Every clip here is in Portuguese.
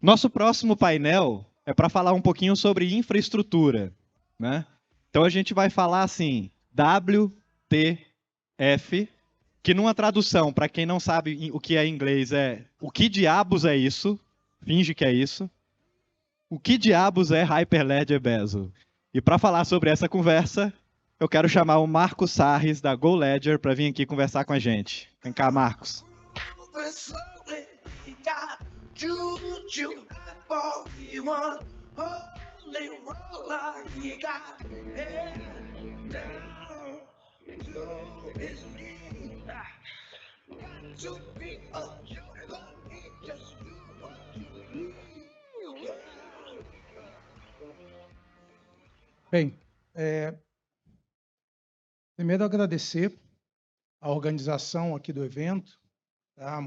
Nosso próximo painel é para falar um pouquinho sobre infraestrutura, né? Então a gente vai falar assim, WTF, que numa tradução, para quem não sabe o que é em inglês, é o que diabos é isso? Finge que é isso. O que diabos é Hyperledger Bezo? E para falar sobre essa conversa, eu quero chamar o Marcos Sarres da GoLedger para vir aqui conversar com a gente. Vem cá, Marcos. Bem, primeiro agradecer a organização aqui do evento, tá?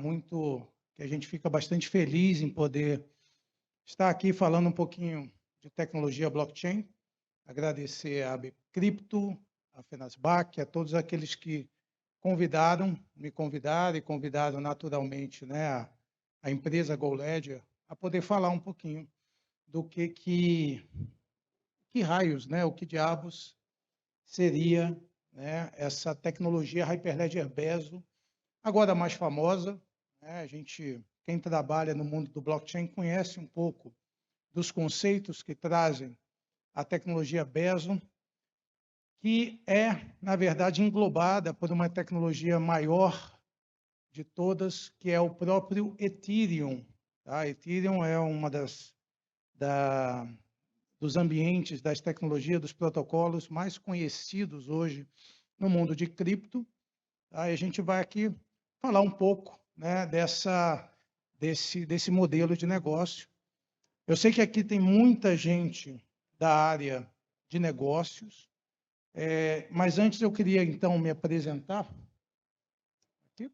Que a gente fica bastante feliz em poder estar aqui falando um pouquinho de tecnologia blockchain. Agradecer a AB Cripto, a Fenasbac, a todos aqueles que me convidaram e convidaram naturalmente, né, a empresa GoLedger a poder falar um pouquinho do que raios, né, o que diabos seria, né, essa tecnologia Hyperledger Bezo, agora a mais famosa, né, quem trabalha no mundo do blockchain conhece um pouco dos conceitos que trazem a tecnologia Bezo, que é, na verdade, englobada por uma tecnologia maior de todas, que é o próprio Ethereum. Tá? Ethereum é uma dos ambientes, das tecnologias, dos protocolos mais conhecidos hoje no mundo de cripto. Tá? E a gente vai aqui falar um pouco, né, desse modelo de negócio. Eu sei que aqui tem muita gente da área de negócios, mas antes eu queria, então, me apresentar. Aqui.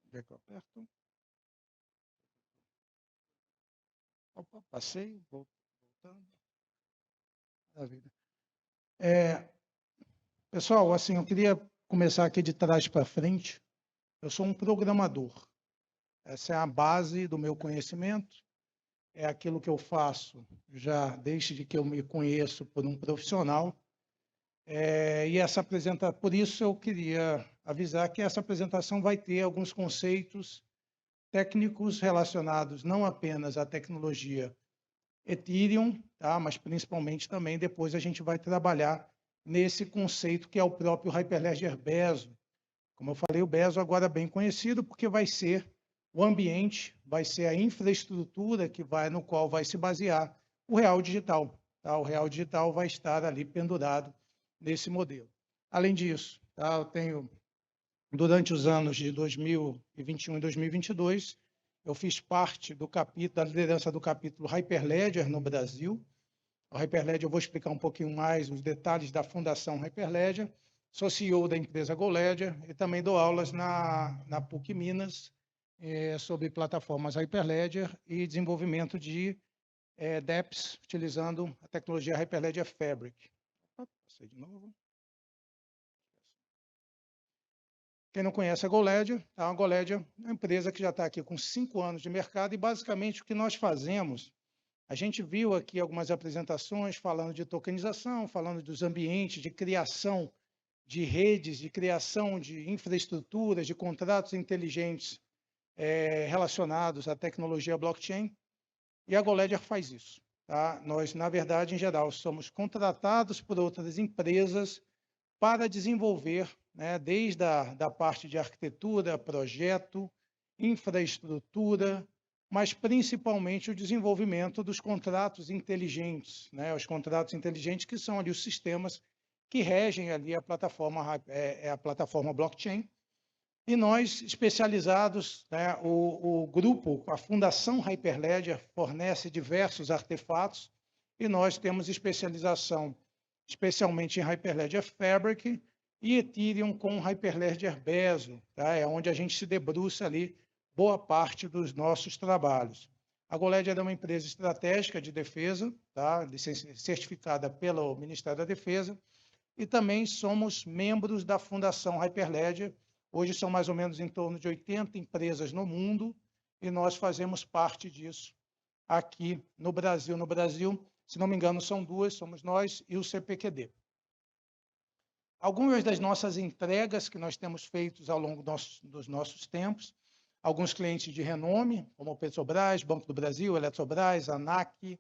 Onde é que eu aperto? Opa, passei, voltando. Maravilha. Pessoal, assim, eu queria começar aqui de trás para frente. Eu sou um programador. Essa é a base do meu conhecimento. É aquilo que eu faço já desde que eu me conheço por um profissional. Por isso eu queria avisar que essa apresentação vai ter alguns conceitos técnicos relacionados não apenas à tecnologia Ethereum, tá? Mas principalmente também depois a gente vai trabalhar nesse conceito que é o próprio Hyperledger Bezo. Como eu falei, o Bezo agora é bem conhecido porque vai ser o ambiente, vai ser a infraestrutura no qual vai se basear o real digital. Tá? O real digital vai estar ali pendurado nesse modelo. Além disso, tá? Durante os anos de 2021 e 2022, eu fiz parte da liderança do capítulo Hyperledger no Brasil. O Hyperledger, eu vou explicar um pouquinho mais os detalhes da fundação Hyperledger. Sou CEO da empresa GoLedger e também dou aulas na PUC Minas sobre plataformas Hyperledger e desenvolvimento de dApps utilizando a tecnologia Hyperledger Fabric. Passei de novo. Quem não conhece a GoLedger, a GoLedger é uma empresa que já está aqui com 5 anos de mercado e, basicamente, o que nós fazemos, a gente viu aqui algumas apresentações falando de tokenização, falando dos ambientes de criação de redes, de criação de infraestruturas, de contratos inteligentes relacionados à tecnologia blockchain, e a GoLedger faz isso. Tá? Nós, na verdade, em geral, somos contratados por outras empresas para desenvolver, né, desde da parte de arquitetura, projeto, infraestrutura, mas principalmente o desenvolvimento dos contratos inteligentes, né, os contratos inteligentes que são ali os sistemas que regem ali a plataforma blockchain. E nós, especializados, né, o grupo, a Fundação Hyperledger, fornece diversos artefatos e nós temos especialização especialmente em Hyperledger Fabric e Ethereum com Hyperledger Bezo, tá? É onde a gente se debruça ali boa parte dos nossos trabalhos. A GoLedger é uma empresa estratégica de defesa, tá? Certificada pelo Ministério da Defesa, e também somos membros da Fundação Hyperledger. Hoje são mais ou menos em torno de 80 empresas no mundo e nós fazemos parte disso aqui no Brasil. No Brasil, se não me engano, são duas, somos nós e o CPQD. Algumas das nossas entregas que nós temos feito ao longo dos nossos tempos, alguns clientes de renome, como o Petrobras, Banco do Brasil, Eletrobras, ANAC,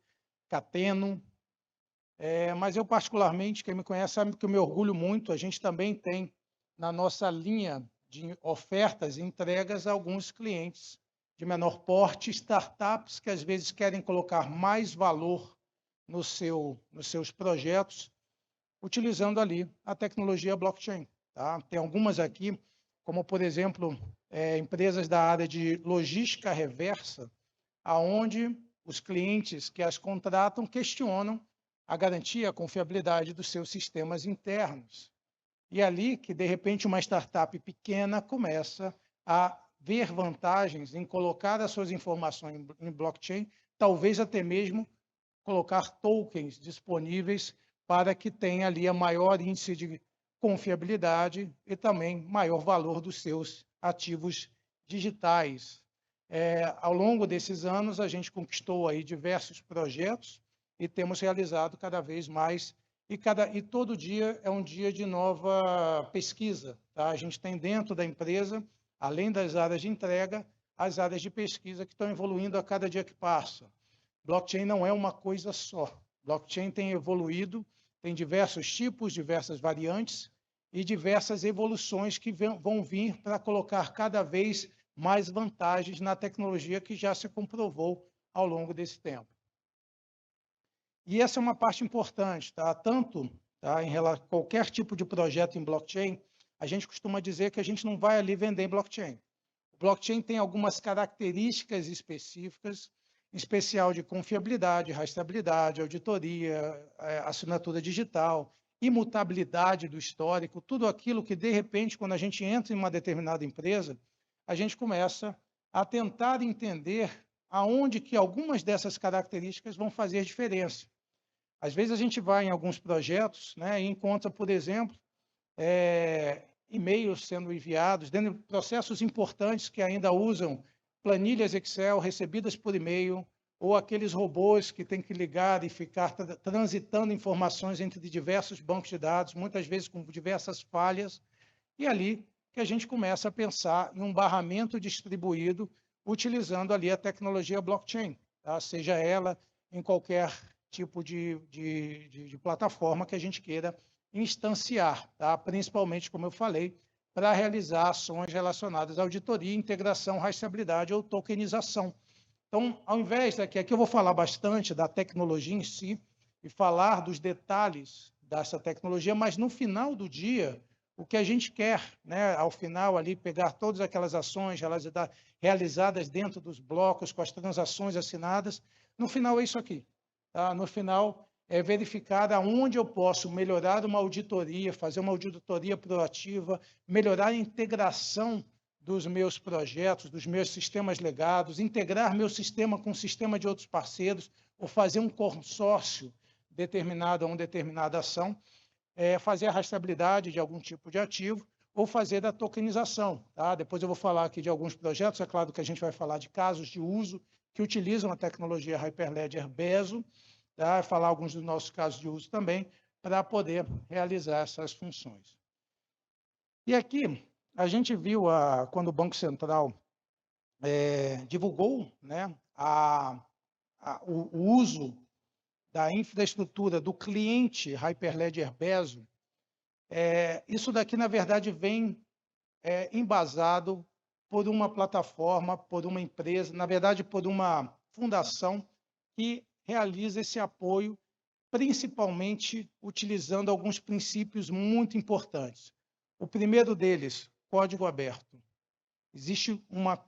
Cateno, mas eu particularmente, quem me conhece sabe que eu me orgulho muito, a gente também tem na nossa linha de ofertas e entregas alguns clientes de menor porte, startups que às vezes querem colocar mais valor nos seus projetos, utilizando ali a tecnologia blockchain. Tá? Tem algumas aqui, como por exemplo, empresas da área de logística reversa, aonde os clientes que as contratam questionam a garantia, a confiabilidade dos seus sistemas internos. E ali que, de repente, uma startup pequena começa a ver vantagens em colocar as suas informações em blockchain, talvez até mesmo colocar tokens disponíveis para que tenha ali a maior índice de confiabilidade e também maior valor dos seus ativos digitais. Ao longo desses anos, a gente conquistou aí diversos projetos e temos realizado cada vez mais, e todo dia é um dia de nova pesquisa. Tá? A gente tem dentro da empresa, além das áreas de entrega, as áreas de pesquisa que estão evoluindo a cada dia que passa. Blockchain não é uma coisa só. Blockchain tem evoluído, tem diversos tipos, diversas variantes e diversas evoluções que vão vir para colocar cada vez mais vantagens na tecnologia que já se comprovou ao longo desse tempo. E essa é uma parte importante, tá? Tanto em relação a qualquer tipo de projeto em blockchain, a gente costuma dizer que a gente não vai ali vender em blockchain. O blockchain tem algumas características específicas, em especial de confiabilidade, rastreabilidade, auditoria, assinatura digital, imutabilidade do histórico, tudo aquilo que, de repente, quando a gente entra em uma determinada empresa, a gente começa a tentar entender aonde que algumas dessas características vão fazer diferença. Às vezes a gente vai em alguns projetos, né, e encontra, por exemplo, e-mails sendo enviados, dentro de processos importantes que ainda usam planilhas Excel recebidas por e-mail, ou aqueles robôs que têm que ligar e ficar transitando informações entre diversos bancos de dados, muitas vezes com diversas falhas, e ali que a gente começa a pensar em um barramento distribuído utilizando ali a tecnologia blockchain, tá? Seja ela em qualquer tipo de plataforma que a gente queira instanciar, tá? Principalmente, como eu falei, para realizar ações relacionadas à auditoria, integração, rastreabilidade ou tokenização. Então, ao invés aqui eu vou falar bastante da tecnologia em si e falar dos detalhes dessa tecnologia, mas no final do dia, o que a gente quer, né, ao final ali, pegar todas aquelas ações realizadas dentro dos blocos, com as transações assinadas, no final é isso aqui. Tá? No final, é verificar aonde eu posso melhorar uma auditoria, fazer uma auditoria proativa, melhorar a integração dos meus projetos, dos meus sistemas legados, integrar meu sistema com o sistema de outros parceiros, ou fazer um consórcio determinado a uma determinada ação, fazer a rastreabilidade de algum tipo de ativo, ou fazer a tokenização. Tá? Depois eu vou falar aqui de alguns projetos, é claro que a gente vai falar de casos de uso que utilizam a tecnologia Hyperledger Bezo, tá? Falar alguns dos nossos casos de uso também, para poder realizar essas funções. E aqui, a gente viu, quando o Banco Central divulgou, né, o uso da infraestrutura do cliente Hyperledger Bezo, isso daqui, na verdade, vem embasado por uma plataforma, por uma empresa, na verdade, por uma fundação que realiza esse apoio, principalmente utilizando alguns princípios muito importantes. O primeiro deles, código aberto. Existe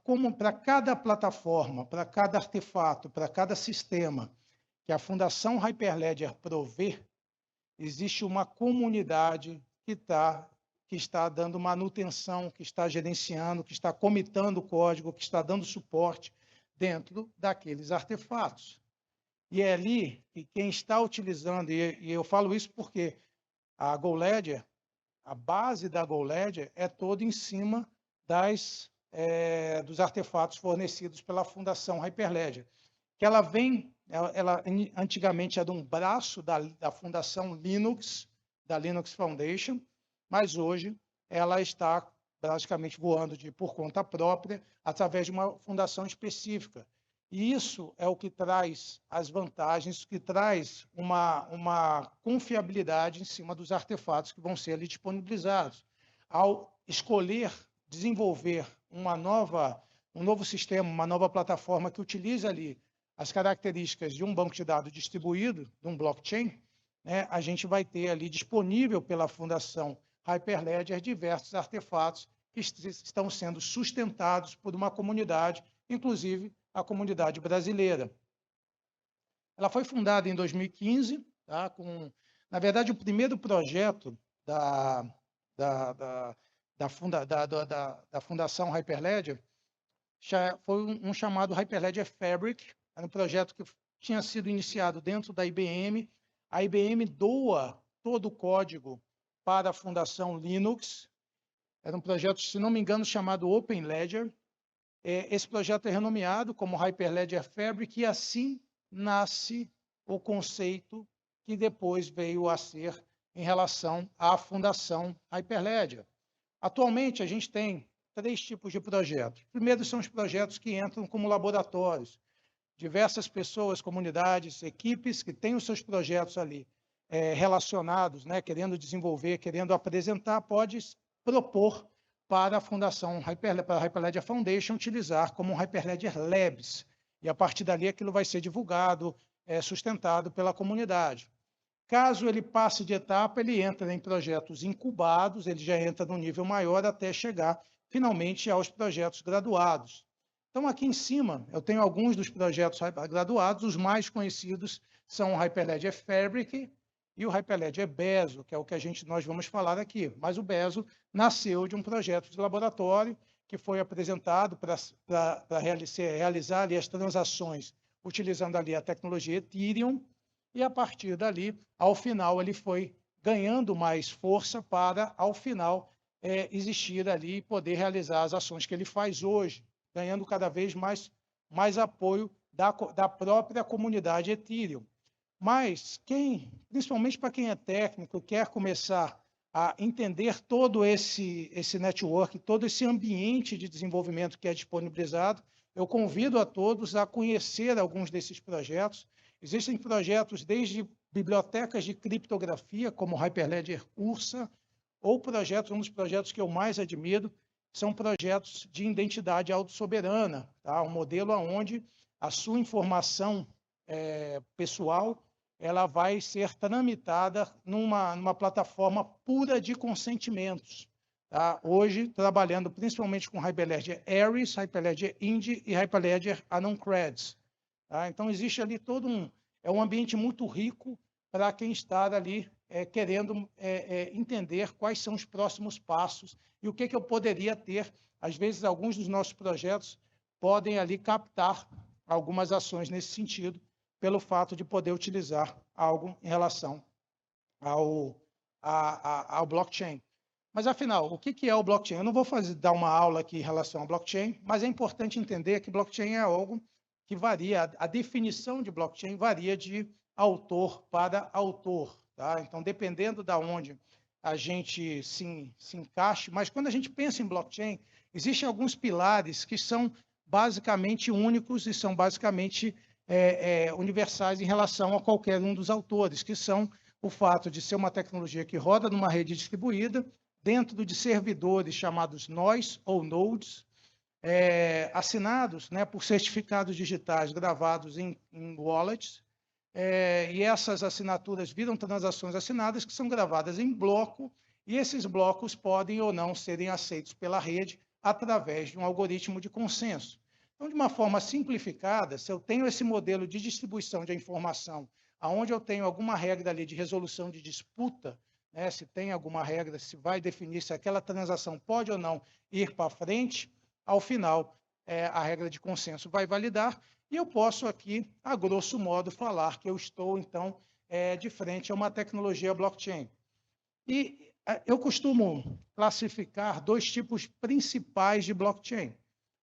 como para cada plataforma, para cada artefato, para cada sistema que a Fundação Hyperledger provê, existe uma comunidade que está dando manutenção, que está gerenciando, que está comitando o código, que está dando suporte dentro daqueles artefatos. E é ali que quem está utilizando, e eu falo isso porque a GoLedger, a base da GoLedger é toda em cima das dos artefatos fornecidos pela Fundação Hyperledger, que ela antigamente era um braço da Fundação Linux, da Linux Foundation, mas hoje ela está praticamente voando por conta própria, através de uma fundação específica. E isso é o que traz as vantagens, que traz uma confiabilidade em cima dos artefatos que vão ser ali disponibilizados. Ao escolher desenvolver um novo sistema, uma nova plataforma que utiliza ali as características de um banco de dados distribuído, de um blockchain, né, a gente vai ter ali disponível pela Fundação Hyperledger diversos artefatos que estão sendo sustentados por uma comunidade, inclusive a comunidade brasileira. Ela foi fundada em 2015, tá, na verdade, o primeiro projeto da Fundação Hyperledger foi um chamado Hyperledger Fabric, era um projeto que tinha sido iniciado dentro da IBM. A IBM doa todo o código para a Fundação Linux. Era um projeto, se não me engano, chamado Open Ledger. Esse projeto é renomeado como Hyperledger Fabric e assim nasce o conceito que depois veio a ser em relação à Fundação Hyperledger. Atualmente, a gente tem 3 tipos de projetos. Primeiro, são os projetos que entram como laboratórios. Diversas pessoas, comunidades, equipes que têm os seus projetos ali relacionados, né, querendo desenvolver, querendo apresentar, pode propor para a Fundação para a Hyperledger Foundation utilizar como um Hyperledger Labs. E, a partir dali, aquilo vai ser divulgado, sustentado pela comunidade. Caso ele passe de etapa, ele entra em projetos incubados, ele já entra num nível maior até chegar, finalmente, aos projetos graduados. Então, aqui em cima, eu tenho alguns dos projetos graduados. Os mais conhecidos são o Hyperledger Fabric e o Hyperledger Bezo, que é o que nós vamos falar aqui. Mas o Bezo nasceu de um projeto de laboratório que foi apresentado para realizar ali as transações utilizando ali a tecnologia Ethereum, e, a partir dali, ao final, ele foi ganhando mais força para, ao final, existir ali e poder realizar as ações que ele faz hoje, ganhando cada vez mais apoio da própria comunidade Ethereum. Mas, principalmente para quem é técnico, quer começar a entender todo esse network, todo esse ambiente de desenvolvimento que é disponibilizado, eu convido a todos a conhecer alguns desses projetos. Existem projetos desde bibliotecas de criptografia, como o Hyperledger Ursa, ou um dos projetos que eu mais admiro, são projetos de identidade autossoberana, tá? Um modelo onde a sua informação pessoal ela vai ser tramitada numa plataforma pura de consentimentos. Tá? Hoje, trabalhando principalmente com Hyperledger Ares, Hyperledger Indy e Hyperledger AnonCreds. Tá? Então, existe ali todo um ambiente muito rico para quem está ali querendo entender quais são os próximos passos e o que eu poderia ter. Às vezes, alguns dos nossos projetos podem ali captar algumas ações nesse sentido, pelo fato de poder utilizar algo em relação ao blockchain. Mas, afinal, o que é o blockchain? Eu não vou dar uma aula aqui em relação ao blockchain, mas é importante entender que blockchain é algo que varia, a definição de blockchain varia de autor para autor. Tá? Então, dependendo de onde a gente se encaixe, mas quando a gente pensa em blockchain, existem alguns pilares que são basicamente únicos e são basicamente universais em relação a qualquer um dos autores, que são o fato de ser uma tecnologia que roda numa rede distribuída, dentro de servidores chamados nós ou nodes, assinados, né, por certificados digitais gravados em wallets, e essas assinaturas viram transações assinadas que são gravadas em bloco, e esses blocos podem ou não serem aceitos pela rede através de um algoritmo de consenso. Então, de uma forma simplificada, se eu tenho esse modelo de distribuição de informação, onde eu tenho alguma regra ali de resolução de disputa, né, se tem alguma regra, se vai definir se aquela transação pode ou não ir para frente, ao final, a regra de consenso vai validar, e eu posso aqui, a grosso modo, falar que eu estou, então, de frente a uma tecnologia blockchain. E eu costumo classificar 2 tipos principais de blockchain.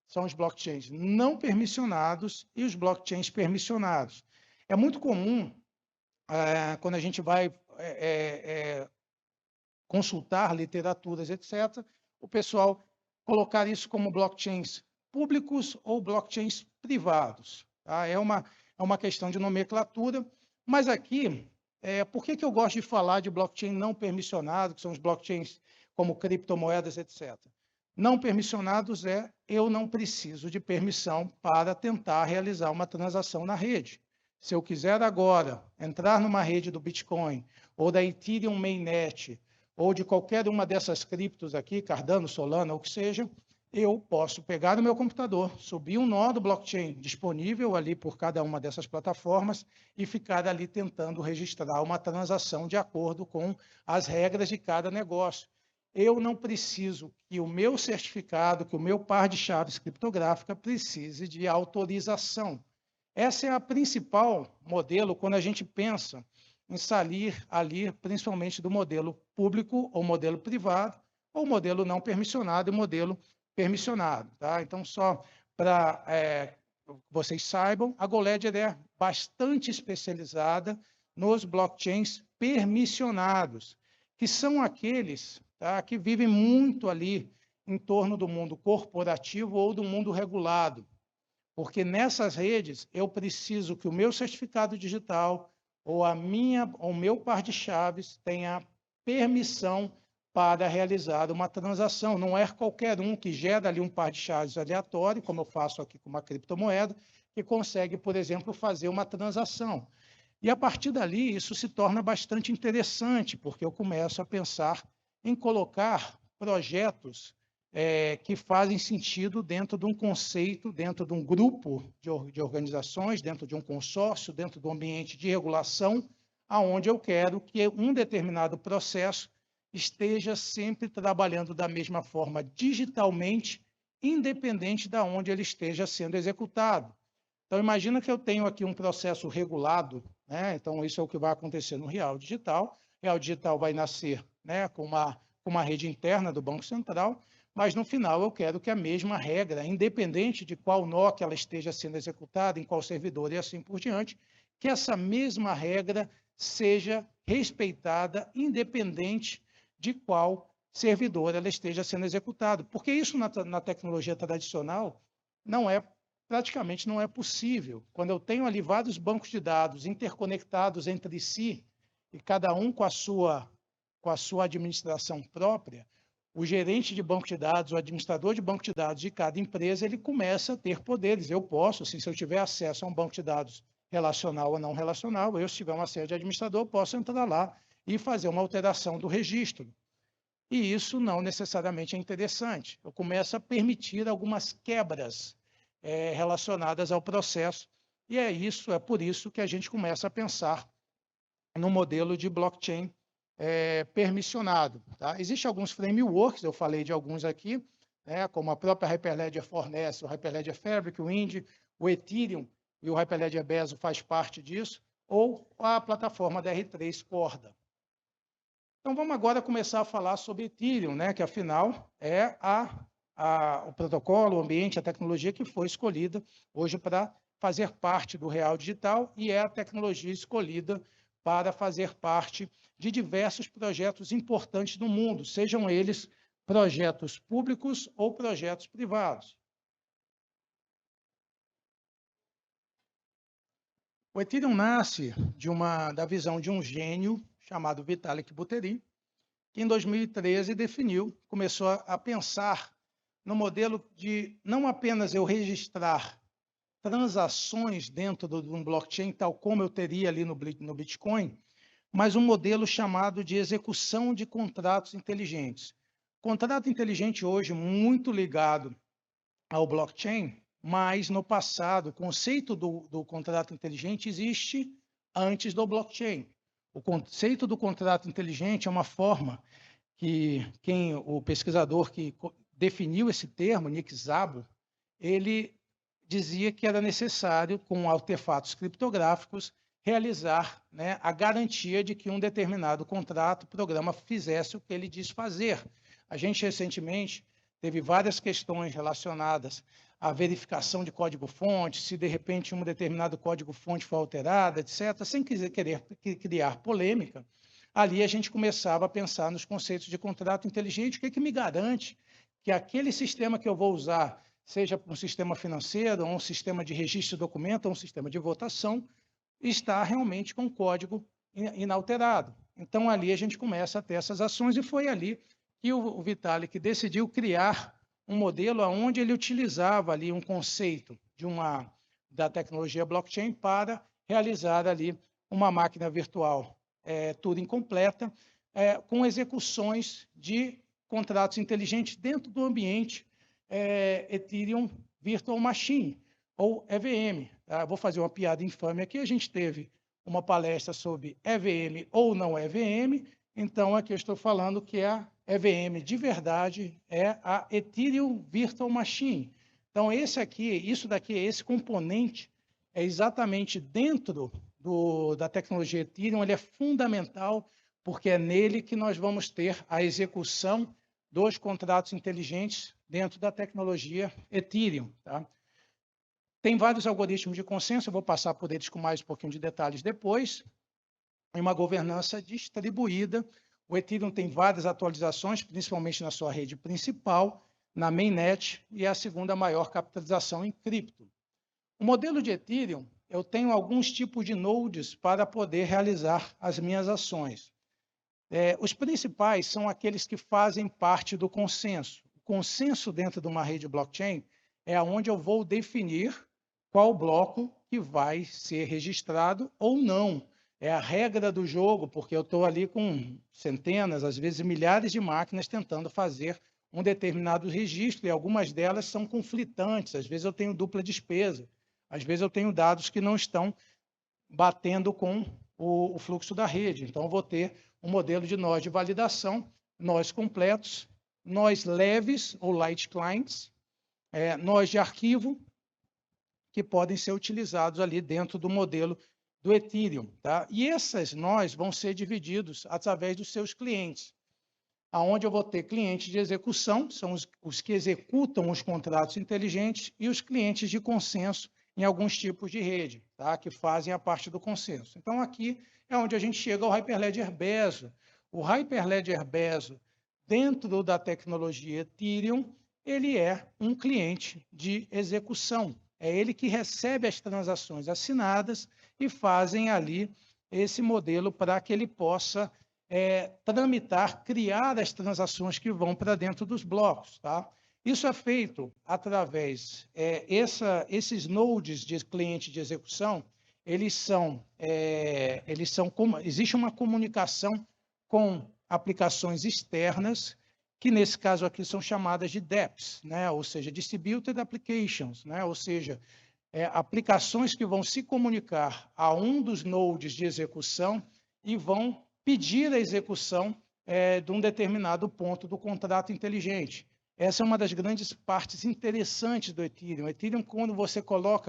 são os blockchains não permissionados e os blockchains permissionados. É muito comum, quando a gente vai consultar literaturas, etc., o pessoal colocar isso como blockchains públicos ou blockchains privados. Tá? É uma questão de nomenclatura, mas aqui, por que eu gosto de falar de blockchain não permissionado, que são os blockchains como criptomoedas, etc.? Não permissionados eu não preciso de permissão para tentar realizar uma transação na rede. Se eu quiser agora entrar numa rede do Bitcoin ou da Ethereum Mainnet ou de qualquer uma dessas criptos aqui, Cardano, Solana, ou o que seja, eu posso pegar no meu computador, subir um nó do blockchain disponível ali por cada uma dessas plataformas e ficar ali tentando registrar uma transação de acordo com as regras de cada negócio. Eu não preciso que o meu certificado, que o meu par de chaves criptográfica precise de autorização. Essa é a principal modelo quando a gente pensa em sair ali, principalmente do modelo público ou modelo privado, ou modelo não permissionado e modelo permissionado. Tá? Então, só para vocês saibam, a GoLedger é bastante especializada nos blockchains permissionados, que são aqueles que vivem muito ali em torno do mundo corporativo ou do mundo regulado. Porque nessas redes eu preciso que o meu certificado digital ou o meu par de chaves tenha permissão para realizar uma transação. Não é qualquer um que gera ali um par de chaves aleatório, como eu faço aqui com uma criptomoeda, que consegue, por exemplo, fazer uma transação. E a partir dali isso se torna bastante interessante, porque eu começo a pensar em colocar projetos que fazem sentido dentro de um conceito, dentro de um grupo de organizações, dentro de um consórcio, dentro do ambiente de regulação, aonde eu quero que um determinado processo esteja sempre trabalhando da mesma forma digitalmente, independente de onde ele esteja sendo executado. Então, imagina que eu tenho aqui um processo regulado, né? Então, isso é o que vai acontecer no Real Digital. O Real Digital vai nascer, né, com uma rede interna do Banco Central, mas no final eu quero que a mesma regra, independente de qual nó que ela esteja sendo executada, em qual servidor e assim por diante, que essa mesma regra seja respeitada, independente de qual servidor ela esteja sendo executada. Porque isso na tecnologia tradicional praticamente não é possível. Quando eu tenho ali vários bancos de dados interconectados entre si, e cada um com a sua administração própria, o gerente de banco de dados, o administrador de banco de dados de cada empresa, ele começa a ter poderes. Eu posso, assim, se eu tiver acesso a um banco de dados relacional ou não relacional, se tiver uma série de administrador, posso entrar lá e fazer uma alteração do registro. E isso não necessariamente é interessante. Eu começo a permitir algumas quebras relacionadas ao processo, e é por isso que a gente começa a pensar no modelo de blockchain permissionado. Tá? Existem alguns frameworks, eu falei de alguns aqui, como a própria Hyperledger fornece, o Hyperledger Fabric, o Indy, o Ethereum e o Hyperledger Bezo faz parte disso, ou a plataforma da R3 Corda. Então, vamos agora começar a falar sobre Ethereum, que afinal é o protocolo, o ambiente, a tecnologia que foi escolhida hoje para fazer parte do Real Digital e é a tecnologia escolhida para fazer parte de diversos projetos importantes no mundo, sejam eles projetos públicos ou projetos privados. O Ethereum nasce da visão de um gênio chamado Vitalik Buterin, que em 2013 começou a pensar no modelo de não apenas eu registrar transações dentro de um blockchain, tal como eu teria ali no Bitcoin, mas um modelo chamado de execução de contratos inteligentes. Contrato inteligente hoje muito ligado ao blockchain, mas no passado o conceito do contrato inteligente existe antes do blockchain. O conceito do contrato inteligente é uma forma que o pesquisador que definiu esse termo, Nick Szabo, ele dizia que era necessário, com artefatos criptográficos, realizar a garantia de que um determinado programa fizesse o que ele diz fazer. A gente, recentemente, teve várias questões relacionadas a verificação de código-fonte, se de repente um determinado código-fonte for alterado, etc., sem querer criar polêmica, ali a gente começava a pensar nos conceitos de contrato inteligente, o que me garante que aquele sistema que eu vou usar, seja um sistema financeiro, ou um sistema de registro de documento, ou um sistema de votação, está realmente com código inalterado. Então, ali a gente começa a ter essas ações, e foi ali que o Vitalik decidiu criar um modelo onde ele utilizava ali um conceito da tecnologia blockchain para realizar ali uma máquina virtual Turing completa, com execuções de contratos inteligentes dentro do ambiente Ethereum Virtual Machine, ou EVM. Tá? Vou fazer uma piada infame aqui. A gente teve uma palestra sobre EVM ou não EVM, então aqui eu estou falando que a EVM de verdade é a Ethereum Virtual Machine. Então, isso daqui, esse componente é exatamente dentro da tecnologia Ethereum, ele é fundamental, porque é nele que nós vamos ter a execução dos contratos inteligentes dentro da tecnologia Ethereum. Tá? Tem vários algoritmos de consenso, eu vou passar por eles com mais um pouquinho de detalhes depois. Em uma governança distribuída, o Ethereum tem várias atualizações, principalmente na sua rede principal, na mainnet, e é a segunda maior capitalização em cripto. O modelo de Ethereum, eu tenho alguns tipos de nodes para poder realizar as minhas ações. Os principais são aqueles que fazem parte do consenso. O consenso dentro de uma rede blockchain é onde eu vou definir qual bloco que vai ser registrado ou não. É a regra do jogo, porque eu estou ali com centenas, às vezes milhares de máquinas tentando fazer um determinado registro, e algumas delas são conflitantes. Às vezes eu tenho dupla despesa, às vezes eu tenho dados que não estão batendo com o fluxo da rede. Então, eu vou ter um modelo de nós de validação, nós completos, nós leves ou light clients, nós de arquivo, que podem ser utilizados ali dentro do modelo do Ethereum. Tá? E essas nós vão ser divididos através dos seus clientes, aonde eu vou ter clientes de execução, são os que executam os contratos inteligentes, e os clientes de consenso em alguns tipos de rede, tá? Que fazem a parte do consenso. Então, aqui é onde a gente chega ao Hyperledger Bezo. O Hyperledger Bezo, dentro da tecnologia Ethereum, ele é um cliente de execução. É ele que recebe as transações assinadas e fazem ali esse modelo para que ele possa tramitar, criar as transações que vão para dentro dos blocos. Tá? Isso é feito através, esses nodes de cliente de execução, existe uma comunicação com aplicações externas, que nesse caso aqui são chamadas de DApps, né? Ou seja, Distributed Applications, né? Ou seja, aplicações que vão se comunicar a um dos nodes de execução e vão pedir a execução de um determinado ponto do contrato inteligente. Essa é uma das grandes partes interessantes do Ethereum. O Ethereum, quando você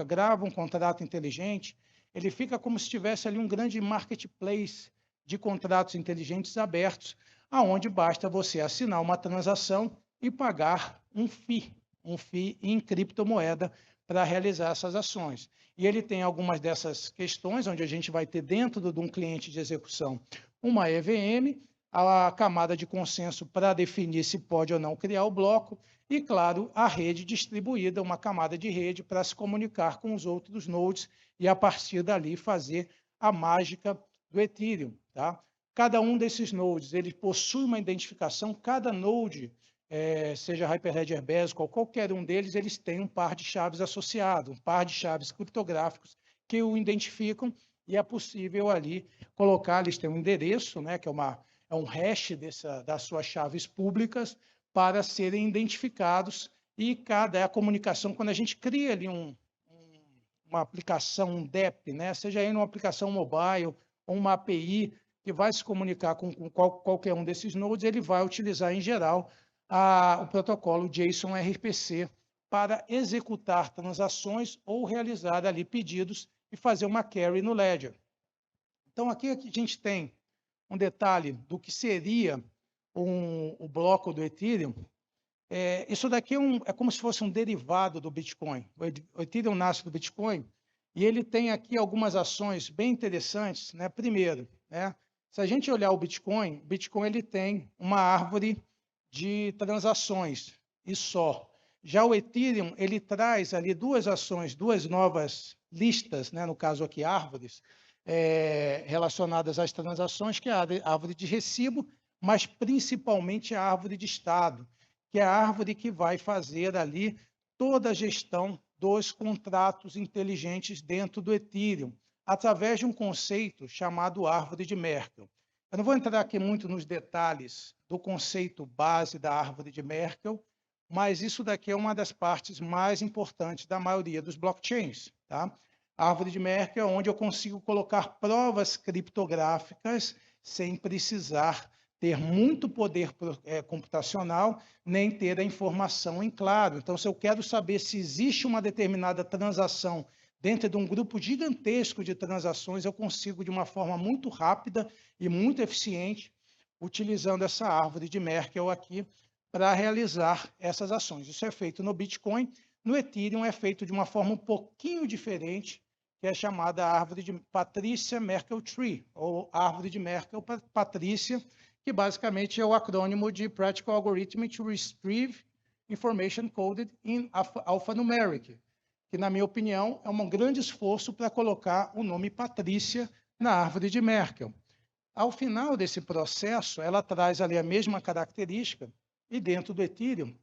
grava um contrato inteligente, ele fica como se tivesse ali um grande marketplace de contratos inteligentes abertos, aonde basta você assinar uma transação e pagar um FII em criptomoeda para realizar essas ações. E ele tem algumas dessas questões, onde a gente vai ter dentro de um cliente de execução uma EVM, a camada de consenso para definir se pode ou não criar o bloco, e, claro, a rede distribuída, uma camada de rede para se comunicar com os outros nodes e, a partir dali, fazer a mágica do Ethereum. Tá? Cada um desses nodes ele possui uma identificação, cada node, seja Hyperledger Bezo, qualquer um deles, eles têm um par de chaves associado, um par de chaves criptográficos que o identificam, e é possível ali colocar, eles têm um endereço, né, que é um hash das suas chaves públicas, para serem identificados, e a comunicação, quando a gente cria ali uma aplicação, um DApp, né, seja aí uma aplicação mobile ou uma API que vai se comunicar com qualquer um desses nodes, ele vai utilizar, em geral, o protocolo JSON RPC para executar transações ou realizar ali pedidos e fazer uma query no Ledger. Então, aqui a gente tem um detalhe do que seria o bloco do Ethereum. Isso daqui é como se fosse um derivado do Bitcoin. O Ethereum nasce do Bitcoin e ele tem aqui algumas ações bem interessantes, né? Primeiro, né? Se a gente olhar o Bitcoin ele tem uma árvore de transações e só. Já o Ethereum, ele traz ali duas ações, duas novas listas, né? No caso aqui, árvores, relacionadas às transações, que é a árvore de recibo, mas principalmente a árvore de estado, que é a árvore que vai fazer ali toda a gestão dos contratos inteligentes dentro do Ethereum, através de um conceito chamado árvore de Merkle. Eu não vou entrar aqui muito nos detalhes do conceito base da árvore de Merkle, mas isso daqui é uma das partes mais importantes da maioria dos blockchains. Tá? A árvore de Merkle é onde eu consigo colocar provas criptográficas sem precisar ter muito poder computacional, nem ter a informação em claro. Então, se eu quero saber se existe uma determinada transação dentro de um grupo gigantesco de transações, eu consigo, de uma forma muito rápida e muito eficiente, utilizando essa árvore de Merkle aqui, para realizar essas ações. Isso é feito no Bitcoin. No Ethereum é feito de uma forma um pouquinho diferente, que é chamada árvore de Patricia Merkle Tree, ou árvore de Merkle Patrícia, que basicamente é o acrônimo de Practical Algorithm to Retrieve Information Coded in Alphanumeric, que, na minha opinião, é um grande esforço para colocar o nome Patrícia na árvore de Merkle. Ao final desse processo, ela traz ali a mesma característica, e dentro do Ethereum,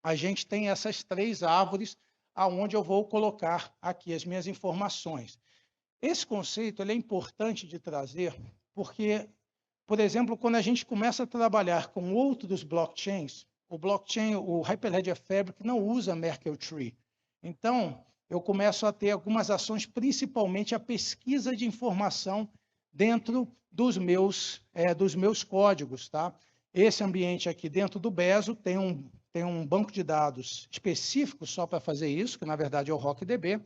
a gente tem essas três árvores aonde eu vou colocar aqui as minhas informações. Esse conceito ele é importante de trazer, porque, por exemplo, quando a gente começa a trabalhar com outros blockchains, o Hyperledger Fabric não usa Merkle Tree. Então, eu começo a ter algumas ações, principalmente a pesquisa de informação dentro dos meus códigos. Tá? Esse ambiente aqui dentro do Bezo tem um banco de dados específico só para fazer isso, que na verdade é o RockDB,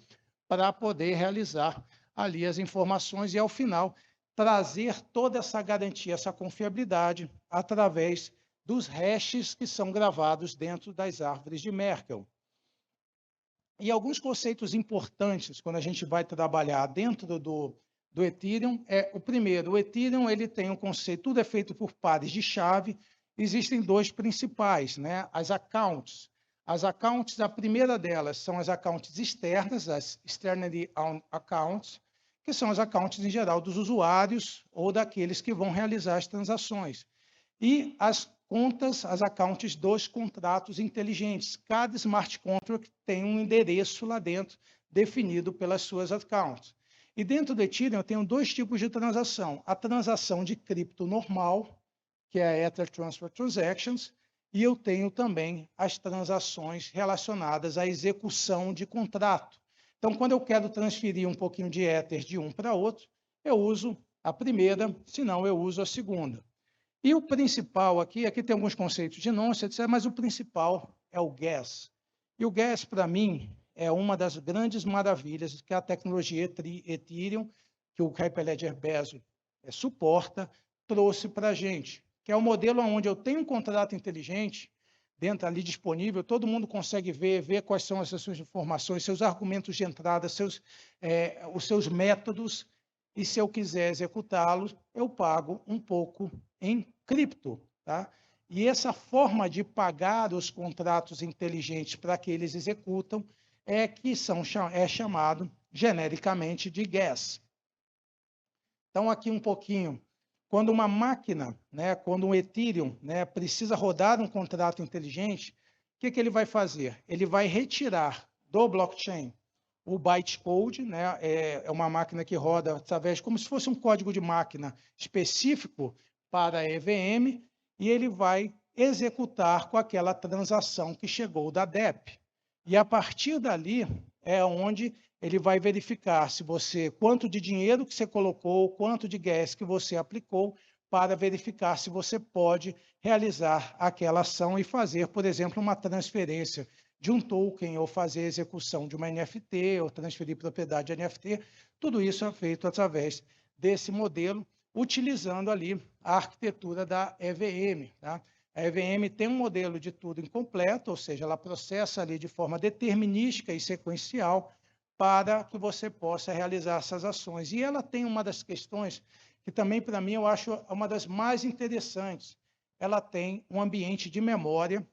para poder realizar ali as informações e, ao final, trazer toda essa garantia, essa confiabilidade, através dos hashes que são gravados dentro das árvores de Merkle. E alguns conceitos importantes, quando a gente vai trabalhar dentro do Ethereum, o primeiro, o Ethereum ele tem um conceito, tudo é feito por pares de chave, existem dois principais, né? As accounts. As accounts, a primeira delas são as accounts externas, as externally owned accounts, que são as accounts em geral dos usuários ou daqueles que vão realizar as transações. E as contas, as accounts dos contratos inteligentes. Cada smart contract tem um endereço lá dentro, definido pelas suas accounts. E dentro do Ethereum eu tenho dois tipos de transação. A transação de cripto normal, que é a Ether Transfer Transactions, e eu tenho também as transações relacionadas à execução de contrato. Então, quando eu quero transferir um pouquinho de Ether de um para outro, eu uso a primeira, senão eu uso a segunda. E o principal aqui tem alguns conceitos de nonce, etc., mas o principal é o gas. E o gas, para mim, é uma das grandes maravilhas que a tecnologia Ethereum, que o Hyperledger Bezo suporta, trouxe para a gente, que é o modelo onde eu tenho um contrato inteligente dentro ali disponível, todo mundo consegue ver quais são as suas informações, seus argumentos de entrada, os seus métodos, e se eu quiser executá-los, eu pago um pouco em cripto. Tá? E essa forma de pagar os contratos inteligentes para que eles executam é chamado genericamente de gas. Então, aqui um pouquinho. Quando uma máquina, né, quando um Ethereum, né, precisa rodar um contrato inteligente, o que ele vai fazer? Ele vai retirar do blockchain o bytecode, né, é uma máquina que roda através, como se fosse um código de máquina específico para a EVM, e ele vai executar com aquela transação que chegou da DEP. E a partir dali é onde ele vai verificar quanto de dinheiro que você colocou, quanto de gas que você aplicou, para verificar se você pode realizar aquela ação e fazer, por exemplo, uma transferência de um token, ou fazer execução de uma NFT, ou transferir propriedade de NFT. Tudo isso é feito através desse modelo, utilizando ali a arquitetura da EVM. Tá? A EVM tem um modelo de tudo incompleto, ou seja, ela processa ali de forma determinística e sequencial para que você possa realizar essas ações. E ela tem uma das questões que também, para mim, eu acho uma das mais interessantes. Ela tem um ambiente de memória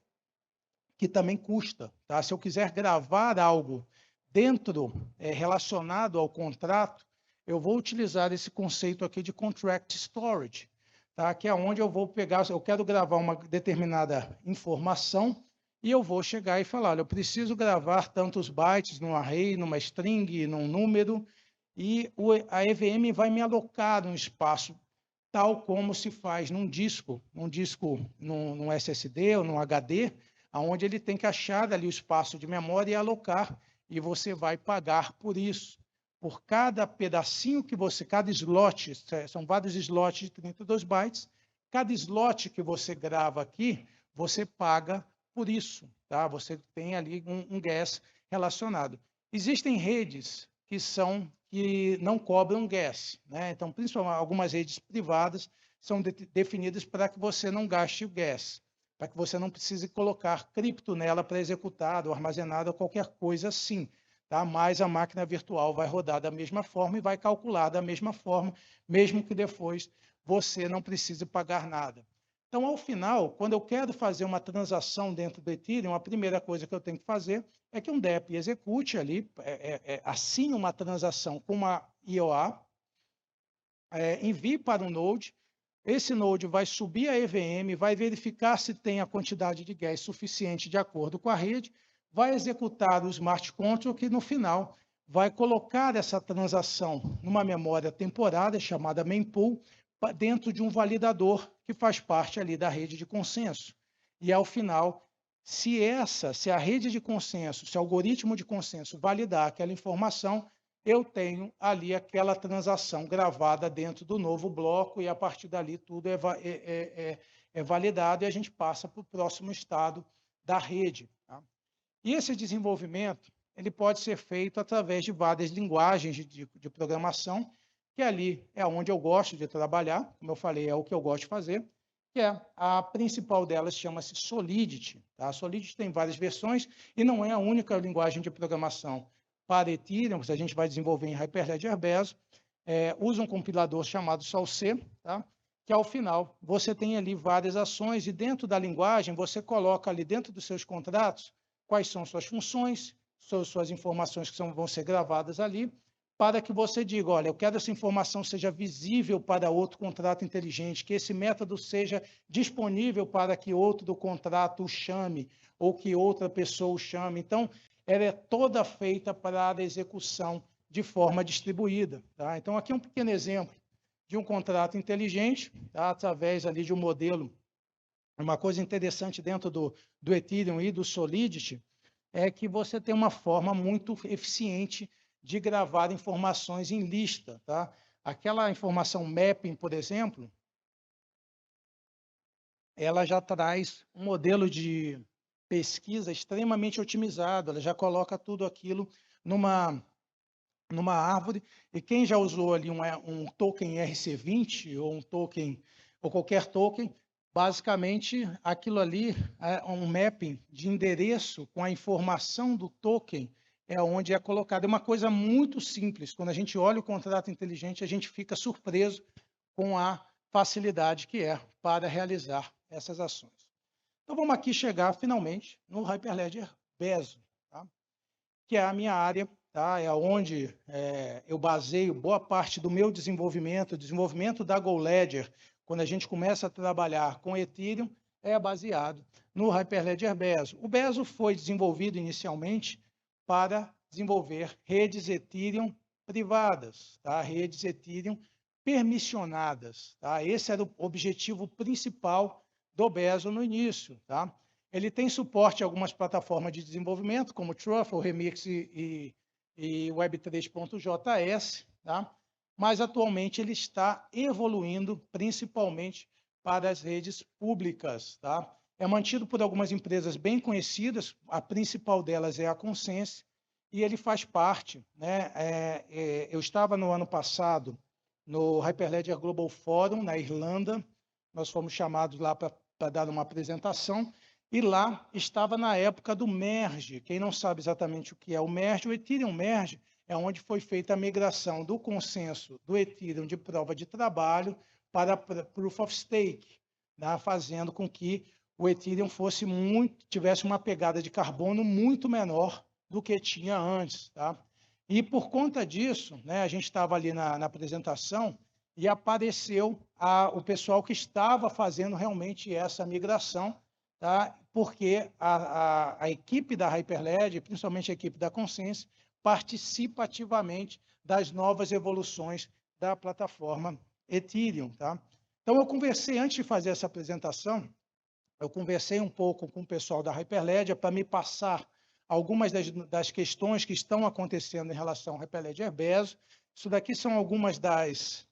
que também custa. Tá? Se eu quiser gravar algo dentro, relacionado ao contrato, eu vou utilizar esse conceito aqui de contract storage, tá? Que é onde eu vou pegar, eu quero gravar uma determinada informação e eu vou chegar e falar, olha, eu preciso gravar tantos bytes num array, numa string, num número, e a EVM vai me alocar um espaço tal como se faz num disco, num SSD ou num HD, onde ele tem que achar ali o espaço de memória e alocar, e você vai pagar por isso. Por cada pedacinho que você, cada slot, são vários slots de 32 bytes, cada slot que você grava aqui, você paga por isso, tá? Você tem ali um gas relacionado. Existem redes que não cobram gas, né? Então, principalmente algumas redes privadas são definidas para que você não gaste o gas, para que você não precise colocar cripto nela para executar ou armazenar ou qualquer coisa assim, tá? Mas a máquina virtual vai rodar da mesma forma e vai calcular da mesma forma, mesmo que depois você não precise pagar nada. Então, ao final, quando eu quero fazer uma transação dentro do Ethereum, a primeira coisa que eu tenho que fazer é que um DEP execute ali, assine uma transação com uma IOA, envie para um Node, esse Node vai subir a EVM, vai verificar se tem a quantidade de gas suficiente de acordo com a rede, vai executar o smart contract que, no final, vai colocar essa transação numa memória temporária chamada mempool, dentro de um validador que faz parte ali da rede de consenso. E, ao final, se a rede de consenso, se o algoritmo de consenso validar aquela informação, eu tenho ali aquela transação gravada dentro do novo bloco e, a partir dali, tudo é validado e a gente passa para o próximo estado da rede. Tá? E esse desenvolvimento ele pode ser feito através de várias linguagens de programação, que ali é onde eu gosto de trabalhar, como eu falei, é o que eu gosto de fazer, que a principal delas chama-se Solidity. Tá? A Solidity tem várias versões e não é a única linguagem de programação para Ethereum, que a gente vai desenvolver em Hyperledger Bezo, usa um compilador chamado Solc, tá? Que ao final você tem ali várias ações e dentro da linguagem você coloca ali dentro dos seus contratos quais são suas funções, suas informações que vão ser gravadas ali, para que você diga, olha, eu quero que essa informação seja visível para outro contrato inteligente, que esse método seja disponível para que outro do contrato o chame, ou que outra pessoa o chame. Então, ela é toda feita para a execução de forma distribuída. Tá? Então, aqui é um pequeno exemplo de um contrato inteligente, tá? Através ali de um modelo. Uma coisa interessante dentro do Ethereum e do Solidity é que você tem uma forma muito eficiente de gravar informações em lista. Tá? Aquela informação mapping, por exemplo, ela já traz um modelo de pesquisa extremamente otimizado, ela já coloca tudo aquilo numa árvore, e quem já usou ali um token RC20 ou um token, ou qualquer token, basicamente aquilo ali é um mapping de endereço com a informação do token, é onde é colocado. É uma coisa muito simples, quando a gente olha o contrato inteligente, a gente fica surpreso com a facilidade que é para realizar essas ações. Então vamos aqui chegar finalmente no Hyperledger Bezo, tá? Que é a minha área, tá? É onde eu baseio boa parte do meu desenvolvimento, o desenvolvimento da GoLedger, quando a gente começa a trabalhar com Ethereum, é baseado no Hyperledger Bezo. O Bezo foi desenvolvido inicialmente para desenvolver redes Ethereum privadas, tá? Redes Ethereum permissionadas. Tá? Esse era o objetivo principal do Bezo no início. Tá? Ele tem suporte a algumas plataformas de desenvolvimento, como Truffle, Remix e Web3.js, tá? Mas atualmente ele está evoluindo principalmente para as redes públicas. Tá? É mantido por algumas empresas bem conhecidas, a principal delas é a Consensus, e ele faz parte. Né? Eu estava no ano passado no Hyperledger Global Forum, na Irlanda, nós fomos chamados lá para para dar uma apresentação, e lá estava na época do merge. Quem não sabe exatamente o que é o merge, o Ethereum Merge é onde foi feita a migração do consenso do Ethereum de prova de trabalho para Proof of Stake, né, fazendo com que o Ethereum tivesse uma pegada de carbono muito menor do que tinha antes. Tá? E por conta disso, né, a gente estava ali na apresentação e apareceu o pessoal que estava fazendo realmente essa migração, tá? Porque a equipe da Hyperledger, principalmente a equipe da Consens, participa ativamente das novas evoluções da plataforma Ethereum. Tá? Então, eu conversei, antes de fazer essa apresentação, eu conversei um pouco com o pessoal da Hyperledger para me passar algumas das questões que estão acontecendo em relação ao Hyperledger Bezo. Isso daqui são algumas das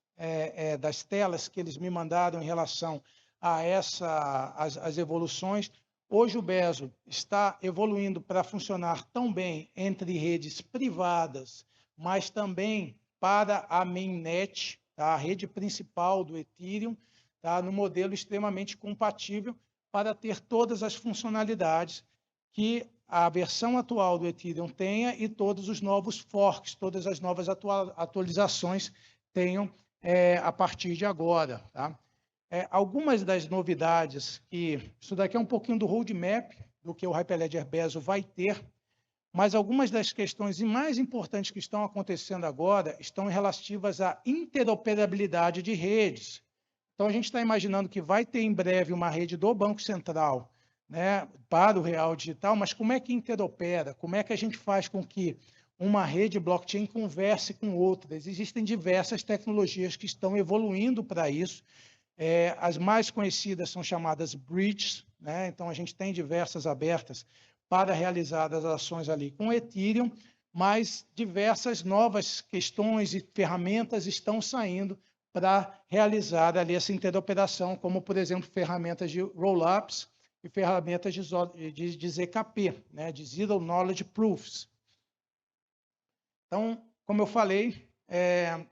telas que eles me mandaram em relação a as evoluções. Hoje o Bezo está evoluindo para funcionar tão bem entre redes privadas, mas também para a mainnet, tá? A rede principal do Ethereum, tá? No modelo extremamente compatível para ter todas as funcionalidades que a versão atual do Ethereum tenha e todos os novos forks, todas as novas atualizações tenham a partir de agora. Tá? Algumas das novidades, isso daqui é um pouquinho do roadmap do que o Hyperledger Bezo vai ter, mas algumas das questões mais importantes que estão acontecendo agora estão relativas à interoperabilidade de redes. Então, a gente está imaginando que vai ter em breve uma rede do Banco Central, né, para o real digital, mas como é que interopera? Como é que a gente faz com que uma rede blockchain converse com outras? Existem diversas tecnologias que estão evoluindo para isso. As mais conhecidas são chamadas bridges, né? Então, a gente tem diversas abertas para realizar as ações ali com Ethereum, mas diversas novas questões e ferramentas estão saindo para realizar ali essa interoperação, como, por exemplo, ferramentas de roll-ups e ferramentas de ZKP, né, de Zero Knowledge Proofs. Então, como eu falei,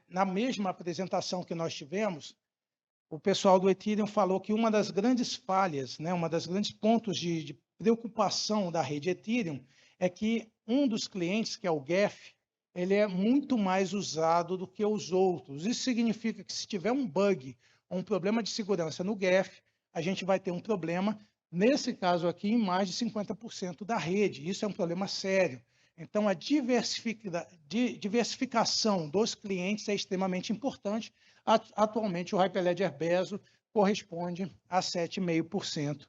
na mesma apresentação que nós tivemos, o pessoal do Ethereum falou que uma das grandes falhas, né, uma das grandes pontos de preocupação da rede Ethereum é que um dos clientes, que é o GEF, ele é muito mais usado do que os outros. Isso significa que se tiver um bug ou um problema de segurança no GEF, a gente vai ter um problema, nesse caso aqui, em mais de 50% da rede. Isso é um problema sério. Então, a diversificação dos clientes é extremamente importante. Atualmente, o Hyperledger Bezo corresponde a 7,5%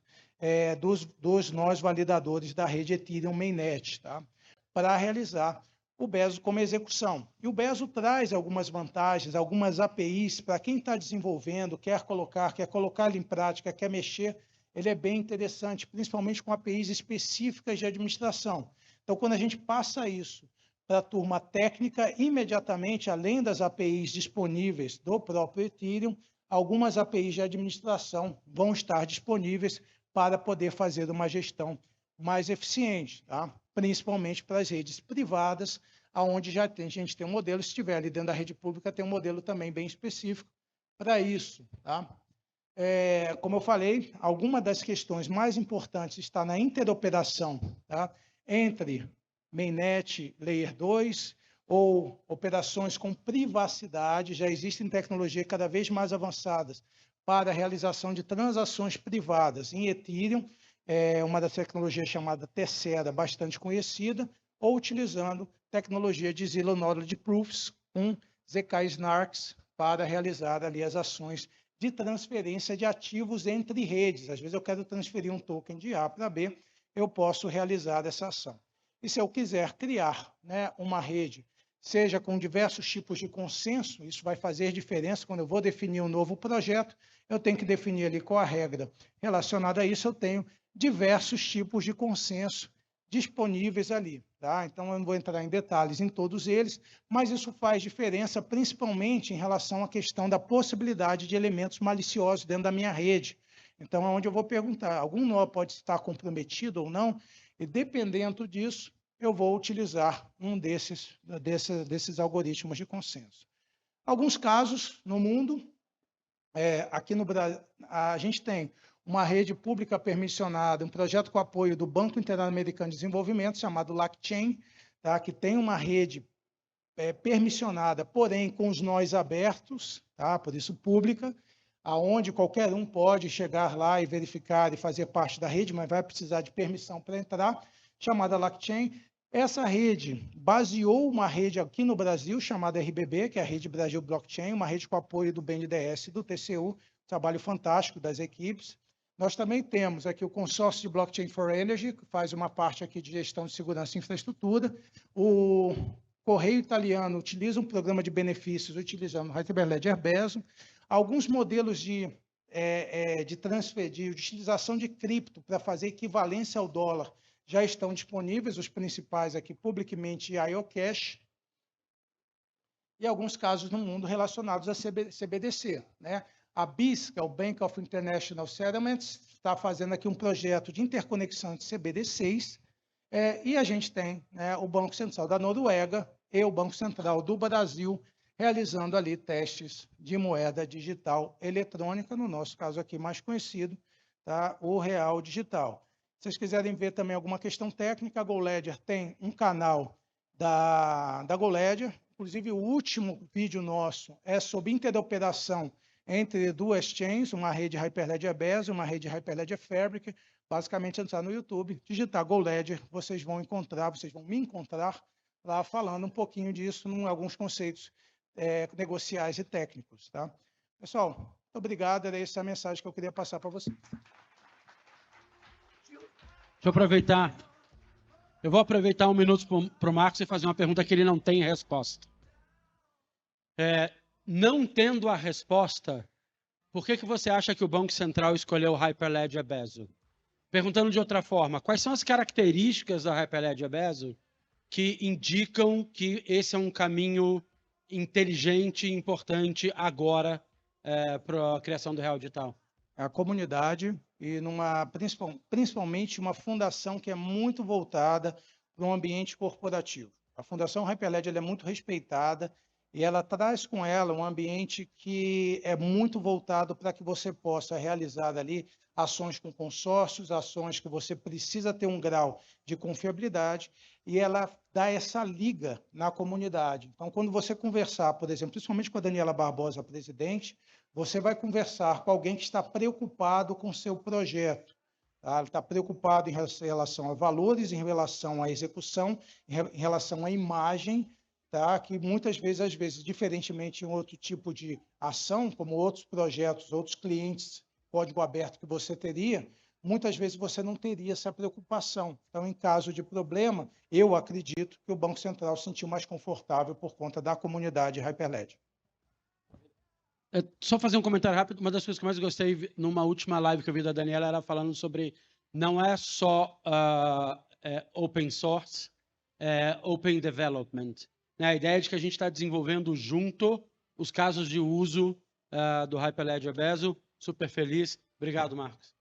dos nós validadores da rede Ethereum Mainnet, tá? Para realizar o Bezo como execução. E o Bezo traz algumas vantagens, algumas APIs para quem está desenvolvendo, quer colocar ele em prática, quer mexer, ele é bem interessante, principalmente com APIs específicas de administração. Então, quando a gente passa isso para a turma técnica, imediatamente, além das APIs disponíveis do próprio Ethereum, algumas APIs de administração vão estar disponíveis para poder fazer uma gestão mais eficiente, tá? Principalmente para as redes privadas, onde a gente tem um modelo, se estiver ali dentro da rede pública, tem um modelo também bem específico para isso. Tá? Como eu falei, alguma das questões mais importantes está na interoperação, tá? Entre mainnet Layer 2 ou operações com privacidade. Já existem tecnologias cada vez mais avançadas para a realização de transações privadas em Ethereum, uma das tecnologias chamada Tessera, bastante conhecida, ou utilizando tecnologia de Zero Knowledge Proofs com ZK Snarks para realizar ali as ações de transferência de ativos entre redes. Às vezes eu quero transferir um token de A para B, eu posso realizar essa ação. E se eu quiser criar, né, uma rede, seja com diversos tipos de consenso, isso vai fazer diferença quando eu vou definir um novo projeto, eu tenho que definir ali qual a regra relacionada a isso, eu tenho diversos tipos de consenso disponíveis ali. Tá? Então, eu não vou entrar em detalhes em todos eles, mas isso faz diferença principalmente em relação à questão da possibilidade de elementos maliciosos dentro da minha rede. Então, é onde eu vou perguntar, algum nó pode estar comprometido ou não, e dependendo disso, eu vou utilizar um desses algoritmos de consenso. Alguns casos no mundo, aqui no Brasil, a gente tem uma rede pública permissionada, um projeto com apoio do Banco Interamericano de Desenvolvimento, chamado LACChain, tá? Que tem uma rede permissionada, porém com os nós abertos, tá? Por isso pública, aonde qualquer um pode chegar lá e verificar e fazer parte da rede, mas vai precisar de permissão para entrar, chamada LACChain. Essa rede baseou uma rede aqui no Brasil, chamada RBB, que é a Rede Brasil Blockchain, uma rede com apoio do BNDES e do TCU, trabalho fantástico das equipes. Nós também temos aqui o consórcio de Blockchain for Energy, que faz uma parte aqui de gestão de segurança e infraestrutura. O Correio Italiano utiliza um programa de benefícios utilizando o Hyperledger Bezo. Alguns modelos de transfer, de utilização de cripto para fazer equivalência ao dólar já estão disponíveis, os principais aqui, Publicmente e IOCash, e alguns casos no mundo relacionados a CBDC, né? A BIS, que é o Bank of International Settlements, está fazendo aqui um projeto de interconexão de CBDCs, e a gente tem, né, o Banco Central da Noruega e o Banco Central do Brasil realizando ali testes de moeda digital eletrônica, no nosso caso aqui mais conhecido, tá, o Real Digital. Se vocês quiserem ver também alguma questão técnica, a GoLedger tem um canal da GoLedger, inclusive o último vídeo nosso é sobre interoperação entre duas chains, uma rede Hyperledger Bezo e uma rede Hyperledger Fabric. Basicamente, entrar no YouTube, digitar GoLedger, vocês vão me encontrar lá falando um pouquinho disso, alguns conceitos negociais e técnicos. Tá? Pessoal, muito obrigado, era essa a mensagem que eu queria passar para vocês. Deixa eu aproveitar. Eu vou aproveitar um minuto para o Marcos e fazer uma pergunta que ele não tem resposta. Não tendo a resposta, por que você acha que o Banco Central escolheu o Hyperledger Bezo? Perguntando de outra forma, quais são as características da Hyperledger Bezo que indicam que esse é um caminho inteligente e importante agora para a criação do Real Digital? A comunidade e principalmente uma fundação que é muito voltada para um ambiente corporativo. A Fundação Hyperledger é muito respeitada e ela traz com ela um ambiente que é muito voltado para que você possa realizar ali ações com consórcios, ações que você precisa ter um grau de confiabilidade, e ela dá essa liga na comunidade. Então, quando você conversar, por exemplo, principalmente com a Daniela Barbosa, presidente, você vai conversar com alguém que está preocupado com o seu projeto. Tá? Ele está preocupado em relação a valores, em relação à execução, em relação à imagem, tá? Que muitas vezes, às vezes, diferentemente em outro tipo de ação, como outros projetos, outros clientes, código aberto que você teria, muitas vezes você não teria essa preocupação. Então, em caso de problema, eu acredito que o Banco Central se sentiu mais confortável por conta da comunidade Hyperledger. Só fazer um comentário rápido. Uma das coisas que eu mais gostei numa última live que eu vi da Daniela era falando sobre não é só open source, open development. Né? A ideia de que a gente está desenvolvendo junto os casos de uso do Hyperledger Bezo. Super feliz. Obrigado, Marcos.